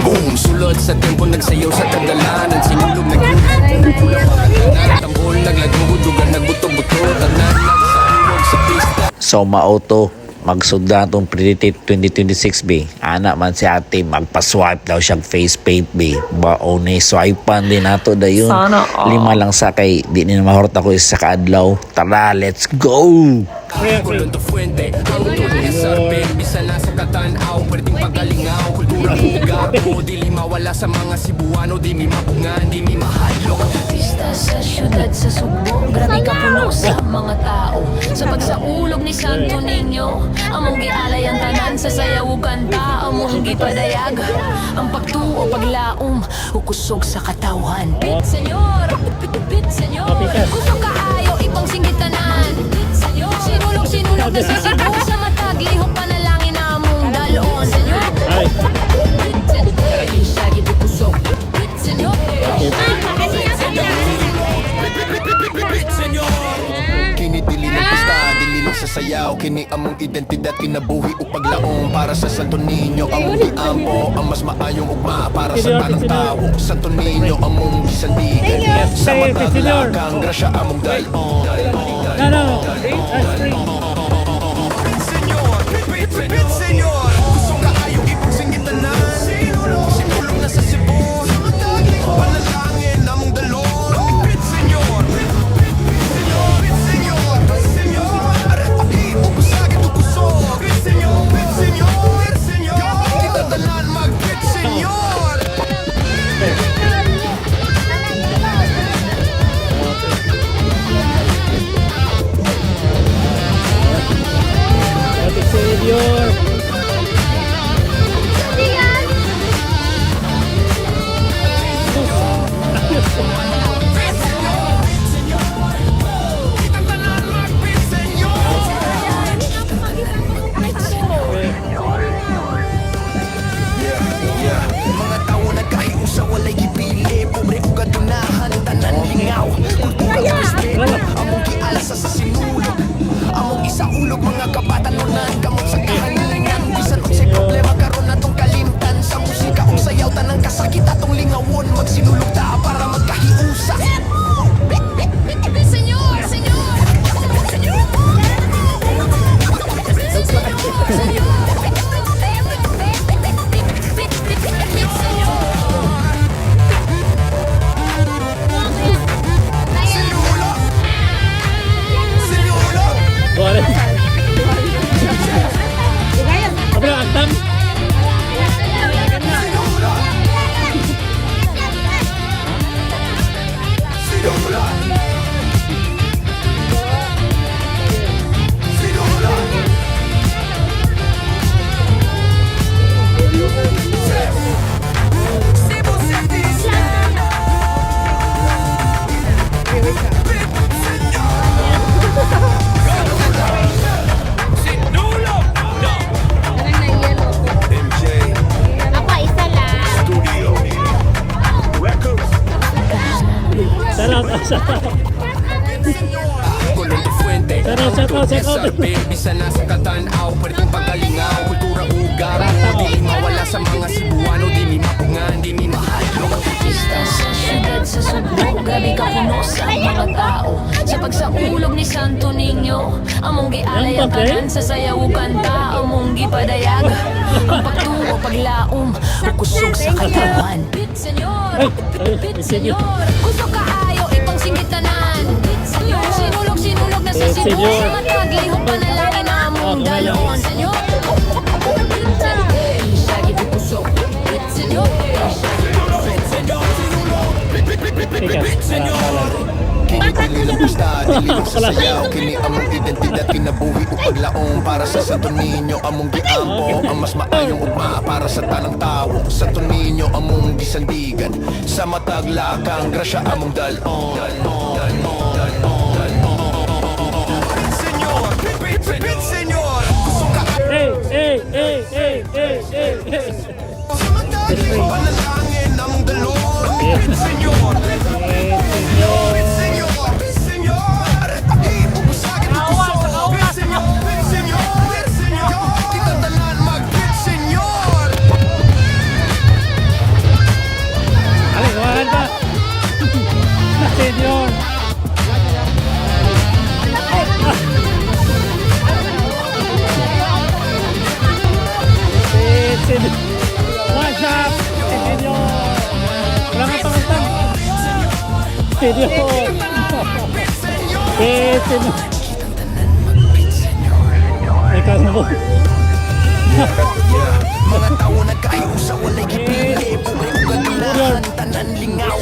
Boom! Sulod sa tempo nagsayaw sa kadalanan. Sinulog nagtambol, naglagugod, dugan, nagbuto-buto. Tanan, nagsaulog sa pista. So mauto magsugda tong Predator 2026 B. Anak man si ate magpa-swipe daw siyang face paint B. Baon ni swipean din nato dayon. Sana all. 5 lang sakay di ni mahurot ako isa ka adlaw. Tara, let's go. Kulon to fuente, ang tulong sa pen. Bisa na sa katanaw, pwedeng pagalingaw. Kultura hugapo, di mawala sa mga Cebuano. Di mi mapungan, di mi mahalo. Pista sa syudad sa Subo, grabe ka puno sa mga tao. Sa pagsaulog ni Santo Niño, among gialay ang tanan sa sayaw kanta, among gipadayag ang pagtuo paglaom, ukusog sa katawhan. Pit senyor, pit senyor, kusog kaayo ipang singgitanan. Pit senyor, sinulog na sa Cebu, sa matag lihok panalangin na among dalon. Senyor, pit senyor, isa gid kusog. Pit senyor, Kini dili ng pista, dili lang sa sayaw. Kini among identidad, kinabuhi o paglaong. Para sa Santo Niño, among giampo. Ang mas maayong ugma para sa tanang tao. Santo Niño, among gisandigan. Sa mataglagang grasya among dalon. Pit senyor, gusto kaayo ipagsingitan na. Sinulong na sa Cebu, panalangin among dalon. Pit senyor, pit senyor, arapagi upusagin ukusog. Pit senyor, kita tanan mag-pit senyor. Kita tanan mag-pit senyor. Mga tao nagkahiusa, walay gipili. Pobre o gadunahan, tanan lingaw. Kultura o respeto, among gialasa sa sinulog. Among isaulog, mga kabatanunan. Kamot sa kahalingan, bisan unsay problema karon natong kalimtan. Sa musika o sayaw, tanang kasakit atong lingawon. Magsinulog ta para magkahiusa. senyor, senyor, Kulon to fuente, bisa na sa katanaw, pwedeng pagalingaw. Kultura ugaran, di mawala sa mga Cebuano. Di mi mapungan, di mi mahalo. Pista sa syudad sa Subo, grabe ka puno sa mga tao. Sa pagsaulog ni Santo Niño, among gialay ang tanan sa sayaw kanta, among gipadayag ang pagtuo paglaom, ukusog sa katawhan. Pit senyor, pit senyor, kusog kaayo ipang singgitanan. Pit senyor, sinulog na sa Cebu, sa matag lihok panalangin na among dalon. Senyor, isa gid kusog. Pit senyor, Pit senyor, kini dili lang pista, dili lang sa sayaw. Kini among identidad, kinabuhi o paglaong. Para sa Santo Niño, among giampo. Ang mas maayong ugma para sa tanang tao. Santo Niño, among gisandigan. Sa mataglagang grasya among dalon. Pit senyor, gusto ka panalangin among dalon. Pit senyor, pit senyor, arapagi upusagin ukusog. Pit senyor, kita tanan mag-pit senyor. Senyor. Senyor. Ikaw mo. Mga tao nagkahiusa walay gipili. Pobre ug kadunahan tanan lingaw.